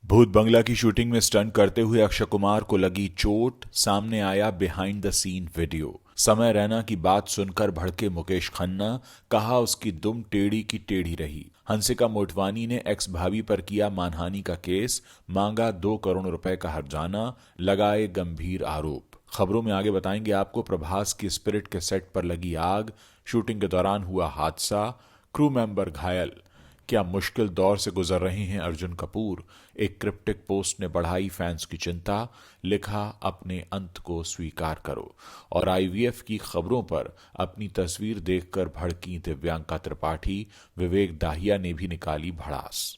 भूत बंगला की शूटिंग में स्टंट करते हुए अक्षय कुमार को लगी चोट, सामने आया बिहाइंड द सीन वीडियो। समय रैना की बात सुनकर भड़के मुकेश खन्ना, कहा उसकी दुम टेढ़ी की टेढ़ी रही। हंसिका मोटवानी ने एक्स भाभी पर किया मानहानि का केस, मांगा 2 करोड़ रुपए का हर्जाना, लगाए गंभीर आरोप। खबरों में आगे बताएंगे आपको प्रभास की स्पिरिट के सेट पर लगी आग, शूटिंग के दौरान हुआ हादसा, क्रू मेंबर घायल, क्या मुश्किल दौर से गुजर रहे हैं अर्जुन कपूर। एक क्रिप्टिक पोस्ट ने बढ़ाई फैंस की चिंता, लिखा अपने अंत को स्वीकार करो। और आईवीएफ की खबरों पर अपनी तस्वीर देखकर भड़की दिव्यांका त्रिपाठी, विवेक दाहिया ने भी निकाली भड़ास।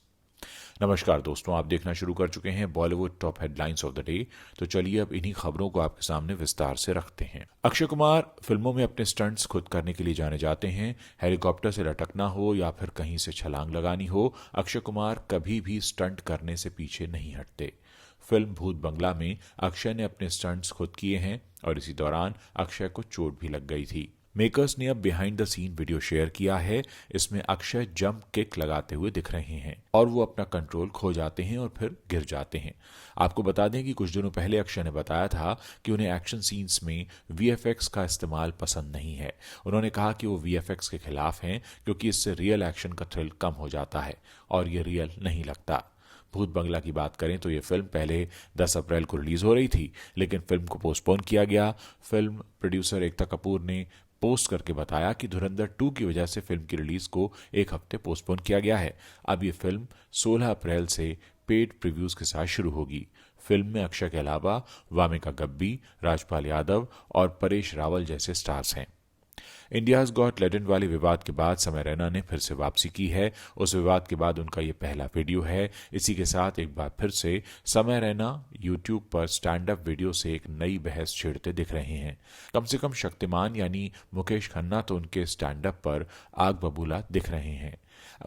नमस्कार दोस्तों, आप देखना शुरू कर चुके हैं Bollywood top headlines of the day. तो चलिए अब इन्हीं खबरों को आपके सामने विस्तार से रखते हैं। अक्षय कुमार फिल्मों में अपने स्टंट्स खुद करने के लिए जाने जाते हैं। हेलीकॉप्टर से लटकना हो या फिर कहीं से छलांग लगानी हो, अक्षय कुमार कभी भी स्टंट करने से पीछे नहीं हटते। फिल्म भूत बंगला में अक्षय ने अपने स्टंट्स खुद किए हैं और इसी दौरान अक्षय को चोट भी लग गई थी। मेकर्स ने अब behind the scene video share किया है। इसमें अक्षय जंप किक लगाते हुए दिख रहे हैं और वो अपना कंट्रोल खो जाते हैं और फिर गिर जाते हैं। आपको बता दें कि कुछ दिनों पहले अक्षय ने बताया था कि उन्हें एक्शन सीन्स में वीएफएक्स का इस्तेमाल पसंद नहीं है। उन्होंने कहा कि वो वीएफएक्स के खिलाफ हैं क्योंकि इससे रियल एक्शन का थ्रिल कम हो जाता है और ये रियल नहीं लगता। भूत बंगला की बात करें तो ये फिल्म पहले 10 अप्रैल को रिलीज हो रही थी, लेकिन फिल्म को पोस्टपोन किया गया। फिल्म प्रोड्यूसर एकता कपूर ने पोस्ट करके बताया कि धुरंधर 2 की वजह से फिल्म की रिलीज को एक हफ्ते पोस्टपोन किया गया है। अब ये फिल्म 16 अप्रैल से पेड प्रीव्यूज के साथ शुरू होगी। फिल्म में अक्षय के अलावा वामिका गब्बी, राजपाल यादव और परेश रावल जैसे स्टार्स हैं। इंडियाज गॉट टैलेंट वाले विवाद के बाद समय रैना ने फिर से वापसी की है। उस विवाद के बाद उनका ये पहला वीडियो है। इसी के साथ एक बार फिर से समय रैना यूट्यूब पर स्टैंड अप वीडियो से एक नई बहस छेड़ते दिख रहे हैं। कम से कम शक्तिमान यानी मुकेश खन्ना तो उनके स्टैंड अप पर आग बबूला दिख रहे हैं।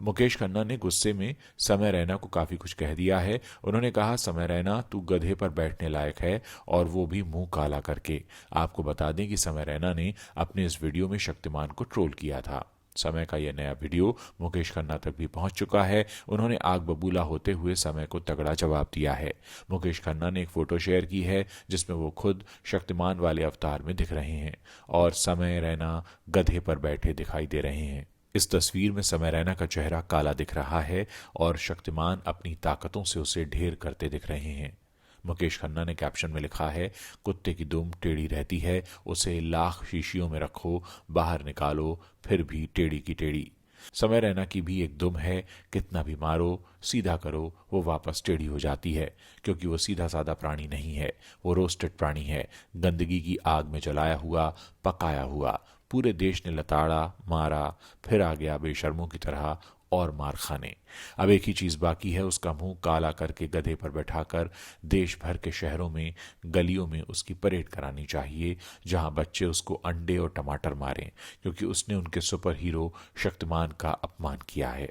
मुकेश खन्ना ने गुस्से में समय रैना को काफी कुछ कह दिया है। उन्होंने कहा, समय रैना तू गधे पर बैठने लायक है, और वो भी मुंह काला करके। आपको बता दें कि समय रैना ने अपने इस वीडियो में शक्तिमान को ट्रोल किया था। समय का यह नया वीडियो मुकेश खन्ना तक भी पहुंच चुका है। उन्होंने आग बबूला होते हुए समय को तगड़ा जवाब दिया है। मुकेश खन्ना ने एक फोटो शेयर की है जिसमें वो खुद शक्तिमान वाले अवतार में दिख रहे हैं और समय रैना गधे पर बैठे दिखाई दे रहे हैं। इस तस्वीर में समय रैना का चेहरा काला दिख रहा है और शक्तिमान अपनी ताकतों से उसे ढेर करते दिख रहे हैं। मुकेश खन्ना ने कैप्शन में लिखा है, कुत्ते की दुम टेढ़ी रहती है, उसे लाख शीशियों में रखो, बाहर निकालो, फिर भी टेढ़ी की टेढ़ी। समय रैना की भी एक दुम है, कितना भी मारो, सीधा करो, वो वापस टेढ़ी हो जाती है, क्योंकि वो सीधा साधा प्राणी नहीं है, वो रोस्टेड प्राणी है, गंदगी की आग में जलाया हुआ, पकाया हुआ। पूरे देश ने लताड़ा, मारा, फिर आ गया बेशर्मों की तरह और मार खाने। अब एक ही चीज बाकी है, उसका मुंह काला करके गधे पर बैठाकर देश भर के शहरों में, गलियों में उसकी परेड करानी चाहिए, जहां बच्चे उसको अंडे और टमाटर मारें, क्योंकि उसने उनके सुपर हीरो शक्तिमान का अपमान किया है।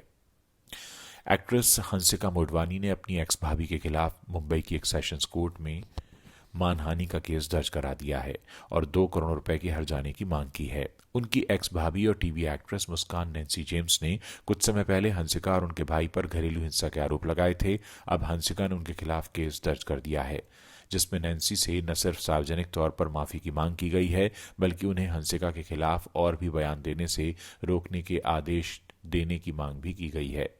एक्ट्रेस हंसिका मोटवानी ने अपनी एक्स भाभी के खिलाफ मुंबई की एक सेशंस कोर्ट में मानहानि का केस दर्ज करा दिया है और 2 करोड़ रुपए की हर्जाने की मांग की है। उनकी एक्स भाभी और टीवी एक्ट्रेस मुस्कान नैन्सी जेम्स ने कुछ समय पहले हंसिका और उनके भाई पर घरेलू हिंसा के आरोप लगाए थे। अब हंसिका ने उनके खिलाफ केस दर्ज कर दिया है, जिसमें नैन्सी से न सिर्फ सार्वजनिक तौर पर माफी की मांग की गई है, बल्कि उन्हें हंसिका के खिलाफ और भी बयान देने से रोकने के आदेश देने की मांग भी की गई है।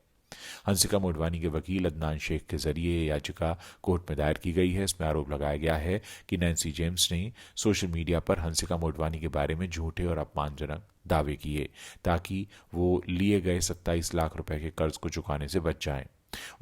हंसिका मोटवानी के वकील अदनान शेख के जरिए ये याचिका कोर्ट में दायर की गई है। इसमें आरोप लगाया गया है कि नैन्सी जेम्स ने सोशल मीडिया पर हंसिका मोटवानी के बारे में झूठे और अपमानजनक दावे किए ताकि वो लिए गए 27 लाख रुपए के कर्ज को चुकाने से बच जाएं।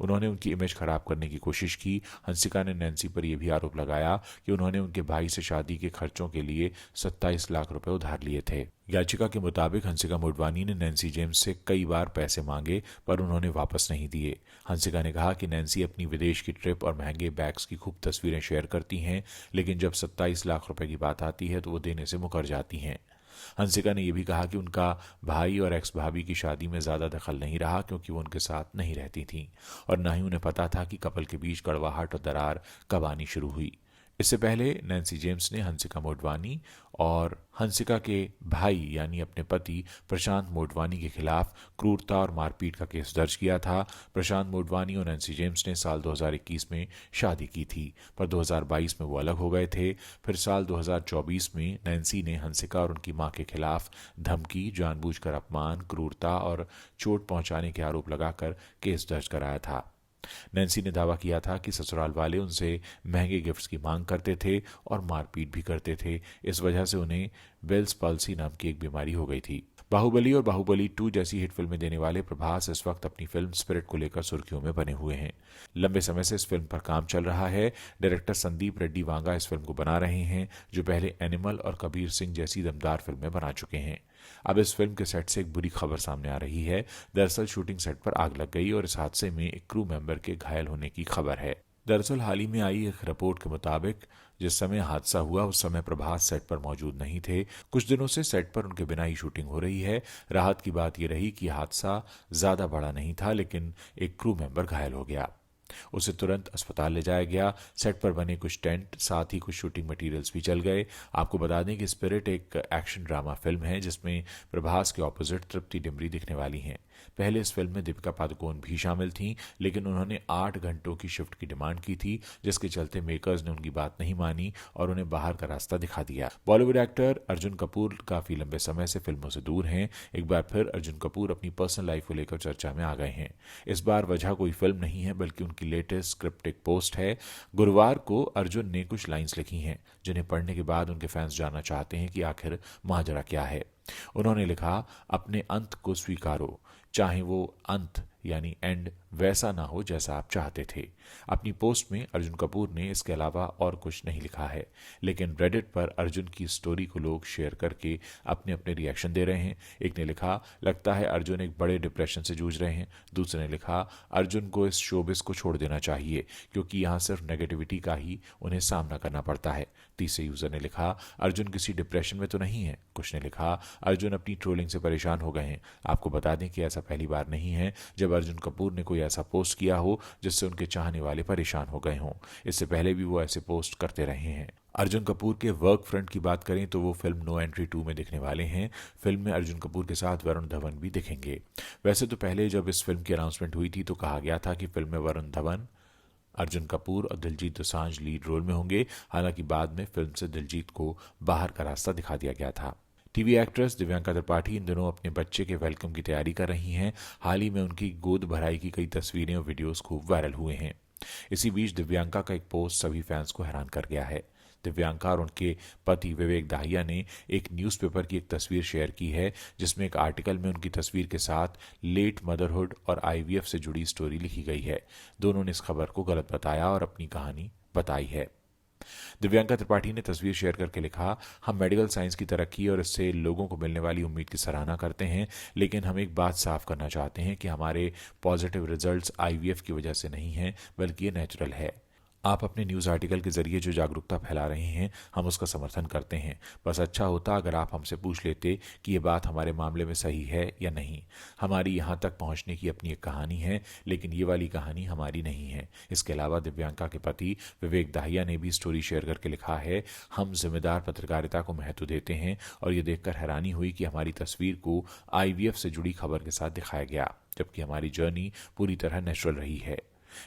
उन्होंने उनकी इमेज खराब करने की कोशिश की। हंसिका ने नैन्सी पर यह भी आरोप लगाया कि उन्होंने उनके भाई से शादी के खर्चों के लिए 27 लाख रुपए उधार लिए थे। याचिका के मुताबिक हंसिका मोटवानी ने नैन्सी जेम्स से कई बार पैसे मांगे, पर उन्होंने वापस नहीं दिए। हंसिका ने कहा कि नैन्सी अपनी विदेश की ट्रिप और महंगे बैग्स की खूब तस्वीरें शेयर करती हैं, लेकिन जब 27 लाख रुपए की बात आती है तो वो देने से मुकर जाती हैं। हंसिका ने यह भी कहा कि उनका भाई और एक्स भाभी की शादी में ज्यादा दखल नहीं रहा, क्योंकि वो उनके साथ नहीं रहती थीं और न ही उन्हें पता था कि कपल के बीच कड़वाहट और दरार कब आनी शुरू हुई। इससे पहले नैन्सी जेम्स ने हंसिका मोटवानी और हंसिका के भाई यानी अपने पति प्रशांत मोटवानी के खिलाफ क्रूरता और मारपीट का केस दर्ज किया था। प्रशांत मोटवानी और नैन्सी जेम्स ने साल 2021 में शादी की थी, पर 2022 में वो अलग हो गए थे। फिर साल 2024 में नैन्सी ने हंसिका और उनकी मां के खिलाफ धमकी, जानबूझकर अपमान, क्रूरता और चोट पहुंचाने के आरोप लगाकर केस दर्ज कराया था। नैन्सी ने दावा किया था कि ससुराल वाले उनसे महंगे गिफ्ट्स की मांग करते थे और मारपीट भी करते थे। इस वजह से उन्हें बेल्स पल्सी नाम की एक बीमारी हो गई थी। बाहुबली और बाहुबली 2 जैसी हिट फिल्में देने वाले प्रभास इस वक्त अपनी फिल्म स्पिरिट को लेकर सुर्खियों में बने हुए हैं। लंबे समय से इस फिल्म पर काम चल रहा है। डायरेक्टर संदीप रेड्डी वांगा इस फिल्म को बना रहे हैं, जो पहले एनिमल और कबीर सिंह जैसी दमदार फिल्में बना चुके हैं। अब इस फिल्म के सेट से एक बुरी खबर सामने आ रही है। दरअसल शूटिंग सेट पर आग लग गई और इस हादसे में एक क्रू मेंबर के घायल होने की खबर है। दरअसल हाल ही में आई एक रिपोर्ट के मुताबिक जिस समय हादसा हुआ उस समय प्रभास सेट पर मौजूद नहीं थे। कुछ दिनों से सेट पर उनके बिना ही शूटिंग हो रही है। राहत की बात यह रही कि हादसा ज्यादा बड़ा नहीं था, लेकिन एक क्रू मेंबर घायल हो गया। उसे तुरंत अस्पताल ले जाया गया। सेट पर बने कुछ टेंट, साथ ही कुछ शूटिंग मटेरियल्स भी चल गए। आपको बता दें कि स्पिरिट एक एक्शन ड्रामा फिल्म है जिसमें प्रभास के ऑपोजिट तृप्ति डिमरी दिखने वाली हैं। पहले इस फिल्म में दीपिका पादुकोण भी शामिल थीं, लेकिन उन्होंने 8 घंटों की शिफ्ट की डिमांड की थी, जिसके चलते मेकर्स ने उनकी बात नहीं मानी और उन्हें बाहर का रास्ता दिखा दिया। बॉलीवुड एक्टर अर्जुन कपूर काफी लंबे समय से फिल्मों से दूर हैं। एक बार फिर अर्जुन कपूर अपनी पर्सनल लाइफ को लेकर चर्चा में आ गए हैं। इस बार वजह कोई फिल्म नहीं है, बल्कि उनकी लेटेस्ट स्क्रिप्ट एक पोस्ट है। गुरुवार को अर्जुन ने कुछ लाइंस लिखी हैं, जिन्हें पढ़ने के बाद उनके फैंस जानना चाहते हैं कि आखिर माजरा क्या है। उन्होंने लिखा, अपने अंत को स्वीकारो, चाहे वो अंत यानी एंड वैसा ना हो जैसा आप चाहते थे। अपनी पोस्ट में अर्जुन कपूर ने इसके अलावा और कुछ नहीं लिखा है, लेकिन रेडिट पर अर्जुन की स्टोरी को लोग शेयर करके अपने अपने रिएक्शन दे रहे हैं। एक ने लिखा, लगता है अर्जुन एक बड़े डिप्रेशन से जूझ रहे हैं। दूसरे ने लिखा, अर्जुन को इस शोबिस को छोड़ देना चाहिए, क्योंकि यहाँ सिर्फ नेगेटिविटी का ही उन्हें सामना करना पड़ता है। तीसरे यूजर ने लिखा, अर्जुन किसी डिप्रेशन में तो नहीं है। कुछ ने लिखा, अर्जुन अपनी ट्रोलिंग से परेशान हो गए हैं। आपको बता दें कि ऐसा पहली बार नहीं है जब अर्जुन कपूर ने कोई ऐसा पोस्ट किया हो जिससे उनके चाहने वाले परेशान हो गए हों। इससे पहले भी वो ऐसे पोस्ट करते रहे हैं। अर्जुन कपूर के वर्क फ्रंट की बात करें तो वो फिल्म नो एंट्री 2 में दिखने वाले हैं। फिल्म में अर्जुन कपूर के साथ वरुण धवन भी दिखेंगे। वैसे तो पहले जब इस फिल्म की अनाउंसमेंट हुई थी तो कहा गया था कि फिल्म में वरुण धवन, अर्जुन कपूर और दिलजीत दोसांझ लीड रोल में होंगे। हालांकि बाद में फिल्म से दिलजीत को बाहर का रास्ता दिखा दिया गया था। टीवी एक्ट्रेस दिव्यांका त्रिपाठी इन दिनों अपने बच्चे के वेलकम की तैयारी कर रही हैं। हाल ही में उनकी गोद भराई की कई तस्वीरें और वीडियोस खूब वायरल हुए हैं। इसी बीच दिव्यांका का एक पोस्ट सभी फैंस को हैरान कर गया है। दिव्यांका और उनके पति विवेक दाहिया ने एक न्यूज़पेपर की एक तस्वीर शेयर की है, जिसमें एक आर्टिकल में उनकी तस्वीर के साथ लेट मदरहुड और आईवीएफ से जुड़ी स्टोरी लिखी गई है। दोनों ने इस खबर को गलत बताया और अपनी कहानी बताई है। दिव्यांका त्रिपाठी ने तस्वीर शेयर करके लिखा, हम मेडिकल साइंस की तरक्की और इससे लोगों को मिलने वाली उम्मीद की सराहना करते हैं, लेकिन हम एक बात साफ करना चाहते हैं कि हमारे पॉजिटिव रिजल्ट्स आईवीएफ की वजह से नहीं हैं, बल्कि ये नेचुरल है। आप अपने न्यूज़ आर्टिकल के जरिए जो जागरूकता फैला रहे हैं, हम उसका समर्थन करते हैं। बस अच्छा होता अगर आप हमसे पूछ लेते कि ये बात हमारे मामले में सही है या नहीं। हमारी यहाँ तक पहुँचने की अपनी एक कहानी है, लेकिन ये वाली कहानी हमारी नहीं है। इसके अलावा दिव्यांका के पति विवेक दाहिया ने भी स्टोरी शेयर करके लिखा है, हम जिम्मेदार पत्रकारिता को महत्व देते हैं और ये देखकर हैरानी हुई कि हमारी तस्वीर को आईवीएफ से जुड़ी खबर के साथ दिखाया गया, जबकि हमारी जर्नी पूरी तरह नेचुरल रही है।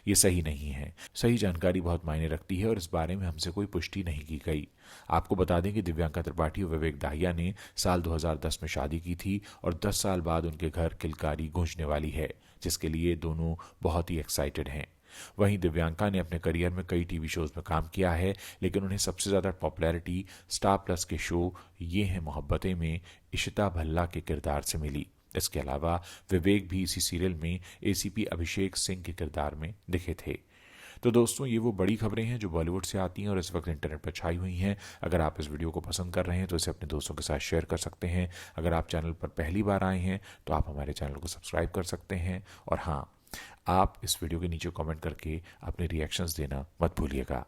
ये सही नहीं है। सही जानकारी बहुत मायने रखती है और इस बारे में हमसे कोई पुष्टि नहीं की गई। आपको बता दें कि दिव्यांका त्रिपाठी और विवेक दाहिया ने साल 2010 में शादी की थी और 10 साल बाद उनके घर किलकारी गूंजने वाली है, जिसके लिए दोनों बहुत ही एक्साइटेड हैं। वहीं दिव्यांका ने अपने करियर में कई टीवी शोज में काम किया है, लेकिन उन्हें सबसे ज्यादा पॉपुलैरिटी स्टार प्लस के शो ये हैं मोहब्बतें में इशिता भल्ला के किरदार से मिली। इसके अलावा विवेक भी इसी सीरियल में एसीपी अभिषेक सिंह के किरदार में दिखे थे। तो दोस्तों, ये वो बड़ी खबरें हैं जो बॉलीवुड से आती हैं और इस वक्त इंटरनेट पर छाई हुई हैं। अगर आप इस वीडियो को पसंद कर रहे हैं तो इसे अपने दोस्तों के साथ शेयर कर सकते हैं। अगर आप चैनल पर पहली बार आए हैं तो आप हमारे चैनल को सब्सक्राइब कर सकते हैं। और हाँ, आप इस वीडियो के नीचे कमेंट करके अपने रिएक्शंस देना मत भूलिएगा।